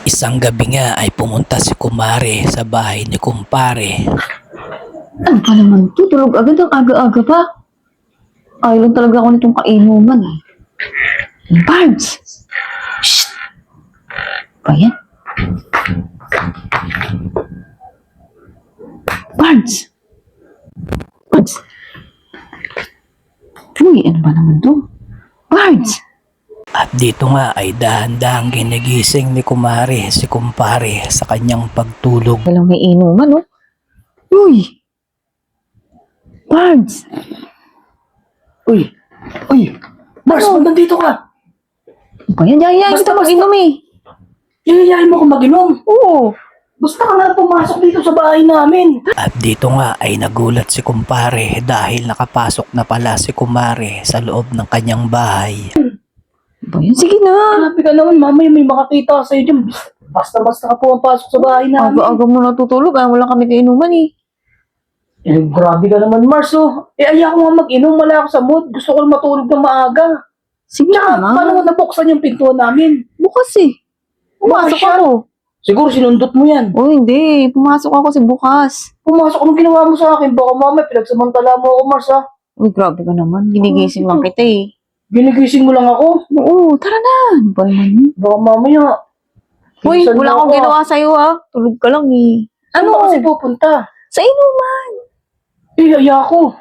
Isang gabi nga ay pumunta si kumare sa bahay ni kumpare. Ano pa naman to? Tulog agad ang aga-aga pa. Ayaw lang talaga ako nitong kainuman eh. Bards! Shh! Ba yan? Bards! Bards! Uy, ano ba naman to? Bards! At dito nga ay dahan-dahang ginigising ni kumare si kumpare sa kanyang pagtulog. Walang may inuman, oh. Uy! Bards! Uy! Uy! Mars, Ano? ba't nandito ka? Ba yan? Yayayain Basta, kita mag-inom eh. Yayayain mo akong mag-inom. Oo. Basta ka nga pumasok dito sa bahay namin. At dito nga ay nagulat si kumpare dahil nakapasok na pala si kumare sa loob ng kanyang bahay. Ba yan? Sige na. Grabe ka naman, mamaya may makakita sa'yo dyan. Basta-basta ka pumasok sa bahay namin. Aga-aga mo natutulog. Wala kami kainuman eh. Eh, grabe ka naman, Mars, oh. Eh, ayaw ko nga mag-inom. Wala ako sa mood. Gusto ko lang matulog ng maaga. Sige Tsaka, na. paano mo nabuksan yung pintuan namin? Bukas eh. Pumasok Bukas ako. Siguro sinundot mo yan. Oh, hindi. Pumasok ako kasi bukas. Pumasok, anong ginawa mo sa akin? Baka mamaya pinagsamantala mo ako, Mars, ha? Uy, grabe ka naman. Ginigising lang kita eh. Ginigising mo lang ako. Oo, tara na. Ano ba naman yun? Baka mamaya. Uy, Bilisan wala mo akong ako, ginawa sa'yo ha. Tulog ka lang eh. Saan ka kasi pupunta? Sa inuman. Eh, aya ako.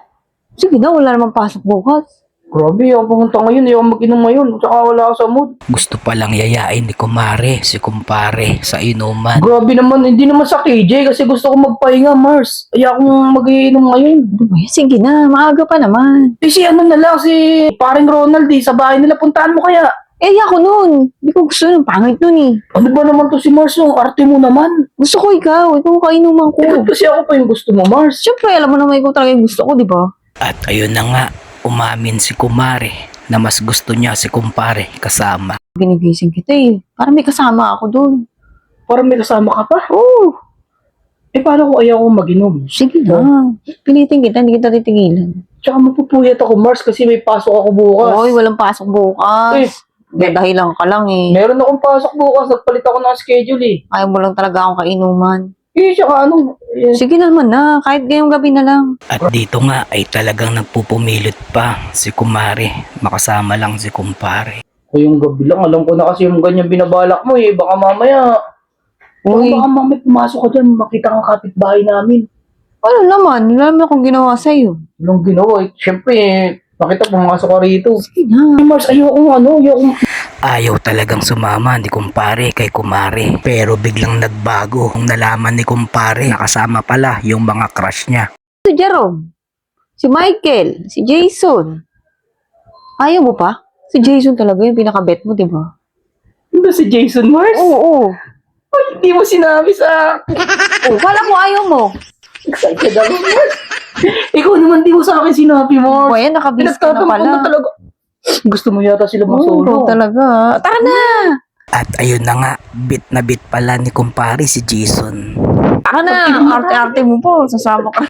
Sige na, wala namang pasok bukas. Grabe, ako pumunta ngayon. Ayaw mag-inom ngayon. Tsaka wala ako sa mood. Gusto palang yayain ni kumare si kumpare sa inuman. Grabe naman, hindi naman sa KJ kasi gusto ko magpahinga, Mars. Ayaw akong mag-iinom ngayon. Ano ba yan? Sige na, maaga pa naman. Eh, si ano na lang, si paring Ronald, sa bahay nila. Puntaan mo kaya. Eh, ako nun. Hindi ko gusto nun. Pangit nun eh. Ano ba naman to si Mars? Yung arte mo naman. Gusto ko ikaw. Ikaw ang kainuman ko. Eh, ba't kasi ako pa yung gusto mo, Mars? Siyempre, alam mo naman ikaw talaga yung gusto ko, di ba? At ayun na nga, umamin si kumare na mas gusto niya si kumpare kasama. Ginigising kita eh. Parang may kasama ako dun. Parang may kasama ka pa. Oo. Eh, paano ko ayaw akong mag-inom? Sige na. Pilitin kita, hindi kita titigilan. Tsaka mapupuyat ako, Mars, kasi may pasok ako bukas. Oy, walang pasok bukas. Eh, May dahilan ka lang eh. meron akong pasok bukas. Nagpalit ako ng schedule eh. Ayaw mo lang talaga akong kainuman. Eh, tsaka ano, eh, Sige naman na, kahit ngayong gabi na lang. At dito nga ay talagang nagpupumilit pa si kumare. Makasama lang si kumpare. yung gabi lang, alam ko na kasi yung ganyan binabalak mo eh. Baka mamaya, Uy, baka mamaya pumasok ka dyan, makita kang kapitbahay namin. ano naman? Wala naman akong ginawa sa'yo. Anong ginawa eh? Siyempre, makita pumasok ka rito. Sige na. Eh, Mars, ayokong Ayaw talagang sumama ni kumpare kay kumare. Pero biglang nagbago nung nalaman ni kumpare na kasama pala yung mga crush niya. Si Jerome, si Michael, si Jason. Ayaw mo pa? Si Jason talaga yung pinaka-bet mo, di ba? Ano si Jason Mars? Oo. Ay, hindi mo sinabi sa Oh, kala ko ayaw mo. excited ako, Mars. Ikaw naman di mo sa akin sinabi, Mars. O yan, nakabis ka na Pinagtatampo pala. na talaga. Gusto mo yata sila Oo, mag-solo. talaga. Tara na! At ayun na nga, bit na bit pala ni kumpare si Jason. Tara na! Arte-arte mo po. Sasama ka.